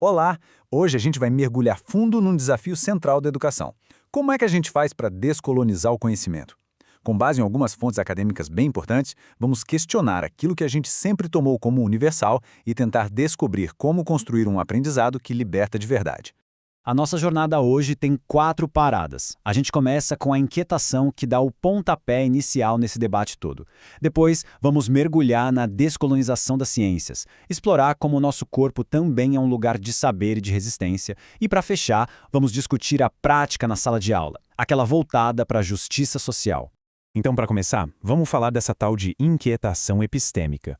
Olá! Hoje a gente vai mergulhar fundo num desafio central da educação. Como é que a gente faz para descolonizar o conhecimento? Com base em algumas fontes acadêmicas bem importantes, vamos questionar aquilo que a gente sempre tomou como universal e tentar descobrir como construir um aprendizado que liberta de verdade. A nossa jornada hoje tem 4 paradas. A gente começa com a inquietação que dá o pontapé inicial nesse debate todo. Depois, vamos mergulhar na descolonização das ciências, explorar como o nosso corpo também é um lugar de saber e de resistência. E para fechar, vamos discutir a prática na sala de aula, aquela voltada para a justiça social. Então, para começar, vamos falar dessa tal de inquietação epistêmica.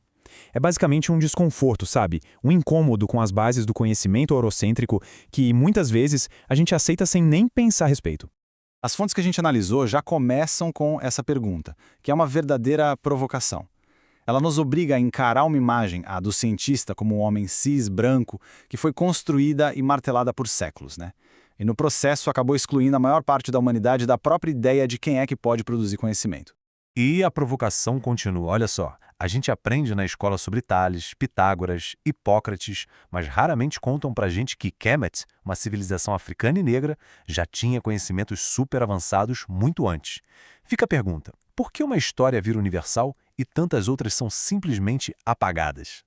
É basicamente um desconforto, sabe? Um incômodo com as bases do conhecimento eurocêntrico que, muitas vezes, a gente aceita sem nem pensar a respeito. As fontes que a gente analisou já começam com essa pergunta, que é uma verdadeira provocação. Ela nos obriga a encarar uma imagem, a do cientista como um homem cis, branco, que foi construída e martelada por séculos, né? E no processo acabou excluindo a maior parte da humanidade da própria ideia de quem é que pode produzir conhecimento. E a provocação continua, olha só. A gente aprende na escola sobre Tales, Pitágoras, Hipócrates, mas raramente contam pra gente que Kemet, uma civilização africana e negra, já tinha conhecimentos super avançados muito antes. Fica a pergunta, por que uma história vira universal e tantas outras são simplesmente apagadas?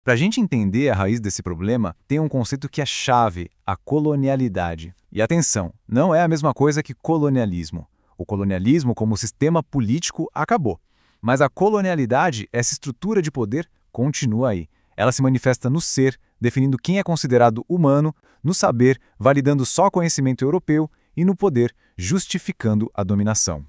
Para a gente entender a raiz desse problema, tem um conceito que é chave, a colonialidade. E atenção, não é a mesma coisa que colonialismo. O colonialismo, como sistema político, acabou. Mas a colonialidade, essa estrutura de poder, continua aí. Ela se manifesta no ser, definindo quem é considerado humano, no saber, validando só conhecimento europeu, e no poder, justificando a dominação.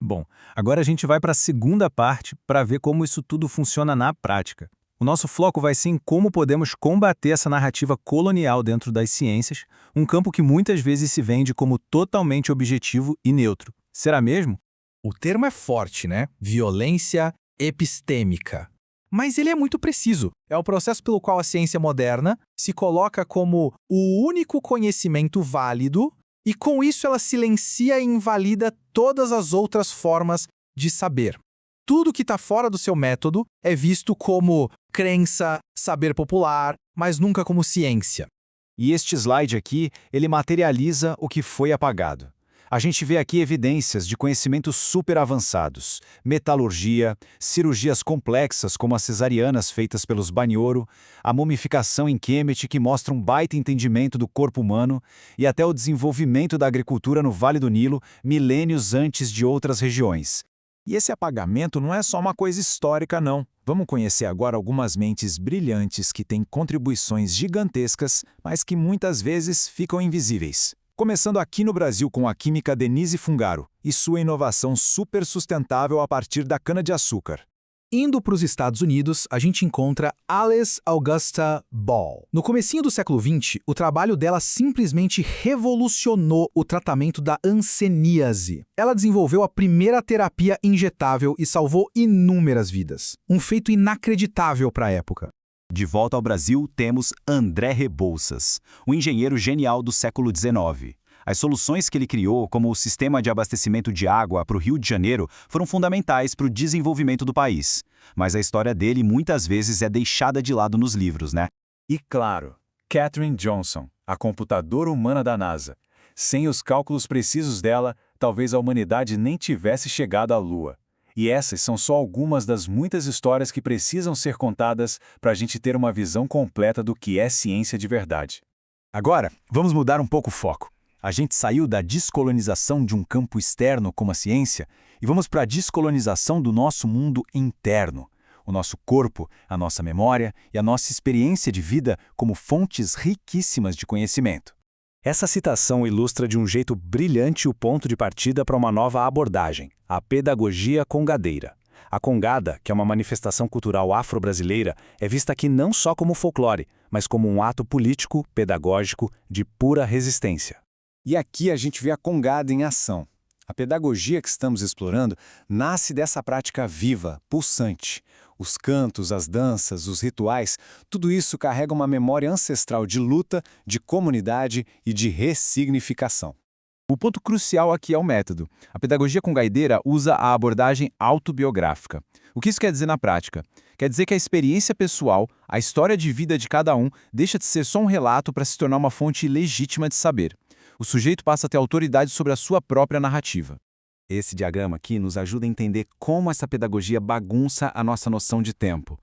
Bom, agora a gente vai para a segunda parte para ver como isso tudo funciona na prática. O nosso foco vai ser em como podemos combater essa narrativa colonial dentro das ciências, um campo que muitas vezes se vende como totalmente objetivo e neutro. Será mesmo? O termo é forte, né? Violência epistêmica. Mas ele é muito preciso. É o processo pelo qual a ciência moderna se coloca como o único conhecimento válido e, com isso, ela silencia e invalida todas as outras formas de saber. Tudo que está fora do seu método é visto como crença, saber popular, mas nunca como ciência. E este slide aqui, ele materializa o que foi apagado. A gente vê aqui evidências de conhecimentos super avançados, metalurgia, cirurgias complexas como as cesarianas feitas pelos Banioro, a mumificação em Kemet que mostra um baita entendimento do corpo humano e até o desenvolvimento da agricultura no Vale do Nilo, milênios antes de outras regiões. E esse apagamento não é só uma coisa histórica, não. Vamos conhecer agora algumas mentes brilhantes que têm contribuições gigantescas, mas que muitas vezes ficam invisíveis. Começando aqui no Brasil com a química Denise Fungaro e sua inovação super sustentável a partir da cana-de-açúcar. Indo para os Estados Unidos, a gente encontra Alice Augusta Ball. No comecinho do século XX, o trabalho dela simplesmente revolucionou o tratamento da hanseníase. Ela desenvolveu a primeira terapia injetável e salvou inúmeras vidas. Um feito inacreditável para a época. De volta ao Brasil, temos André Rebouças, um engenheiro genial do século XIX. As soluções que ele criou, como o sistema de abastecimento de água para o Rio de Janeiro, foram fundamentais para o desenvolvimento do país. Mas a história dele muitas vezes é deixada de lado nos livros, né? E claro, Katherine Johnson, a computadora humana da NASA. Sem os cálculos precisos dela, talvez a humanidade nem tivesse chegado à Lua. E essas são só algumas das muitas histórias que precisam ser contadas para a gente ter uma visão completa do que é ciência de verdade. Agora, vamos mudar um pouco o foco. A gente saiu da descolonização de um campo externo como a ciência e vamos para a descolonização do nosso mundo interno. O nosso corpo, a nossa memória e a nossa experiência de vida como fontes riquíssimas de conhecimento. Essa citação ilustra de um jeito brilhante o ponto de partida para uma nova abordagem, a pedagogia congadeira. A congada, que é uma manifestação cultural afro-brasileira, é vista aqui não só como folclore, mas como um ato político, pedagógico, de pura resistência. E aqui a gente vê a congada em ação. A pedagogia que estamos explorando nasce dessa prática viva, pulsante. Os cantos, as danças, os rituais, tudo isso carrega uma memória ancestral de luta, de comunidade e de ressignificação. O ponto crucial aqui é o método. A pedagogia com Gaideira usa a abordagem autobiográfica. O que isso quer dizer na prática? Quer dizer que a experiência pessoal, a história de vida de cada um, deixa de ser só um relato para se tornar uma fonte legítima de saber. O sujeito passa a ter autoridade sobre a sua própria narrativa. Esse diagrama aqui nos ajuda a entender como essa pedagogia bagunça a nossa noção de tempo.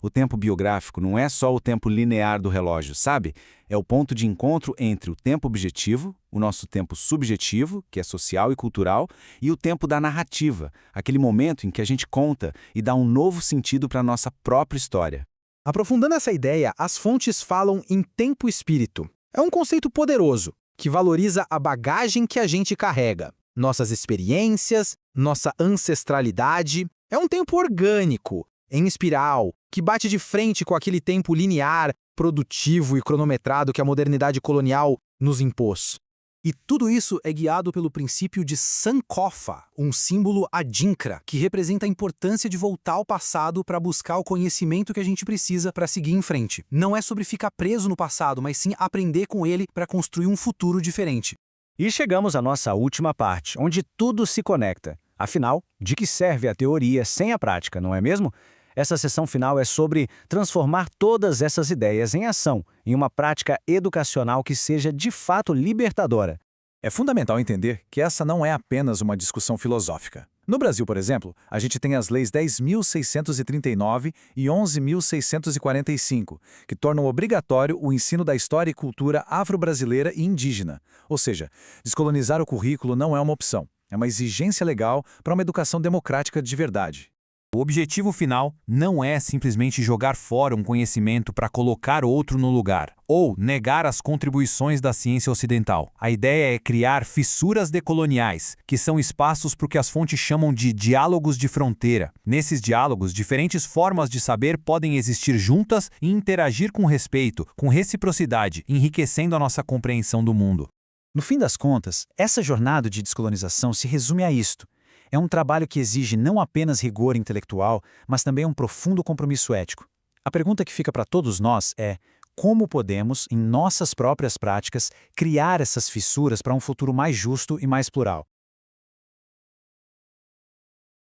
O tempo biográfico não é só o tempo linear do relógio, sabe? É o ponto de encontro entre o tempo objetivo, o nosso tempo subjetivo, que é social e cultural, e o tempo da narrativa, aquele momento em que a gente conta e dá um novo sentido para a nossa própria história. Aprofundando essa ideia, as fontes falam em tempo-espírito. É um conceito poderoso, que valoriza a bagagem que a gente carrega, nossas experiências, nossa ancestralidade. É um tempo orgânico, em espiral, que bate de frente com aquele tempo linear, produtivo e cronometrado que a modernidade colonial nos impôs. E tudo isso é guiado pelo princípio de Sankofa, um símbolo adinkra, que representa a importância de voltar ao passado para buscar o conhecimento que a gente precisa para seguir em frente. Não é sobre ficar preso no passado, mas sim aprender com ele para construir um futuro diferente. E chegamos à nossa última parte, onde tudo se conecta. Afinal, de que serve a teoria sem a prática, não é mesmo? Essa sessão final é sobre transformar todas essas ideias em ação, em uma prática educacional que seja de fato libertadora. É fundamental entender que essa não é apenas uma discussão filosófica. No Brasil, por exemplo, a gente tem as leis 10.639 e 11.645, que tornam obrigatório o ensino da história e cultura afro-brasileira e indígena. Ou seja, descolonizar o currículo não é uma opção, é uma exigência legal para uma educação democrática de verdade. O objetivo final não é simplesmente jogar fora um conhecimento para colocar outro no lugar, ou negar as contribuições da ciência ocidental. A ideia é criar fissuras decoloniais, que são espaços para o que as fontes chamam de diálogos de fronteira. Nesses diálogos, diferentes formas de saber podem existir juntas e interagir com respeito, com reciprocidade, enriquecendo a nossa compreensão do mundo. No fim das contas, essa jornada de descolonização se resume a isto. É um trabalho que exige não apenas rigor intelectual, mas também um profundo compromisso ético. A pergunta que fica para todos nós é: como podemos, em nossas próprias práticas, criar essas fissuras para um futuro mais justo e mais plural?